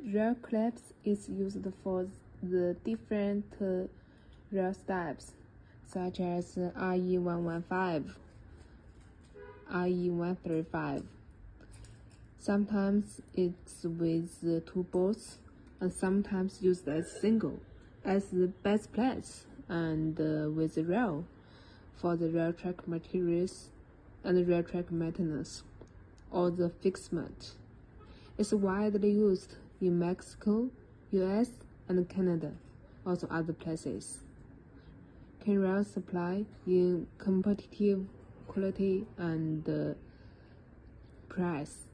Rail clamps is used for the different rail types, such as RE115, RE135. Sometimes it's with two bolts, and sometimes used as single, as the base plates and with the rail for the rail track materials and rail track maintenance, or the fixment. It's widely used in Mexico, US, and Canada, also other places. Kingrail supply in competitive quality and price.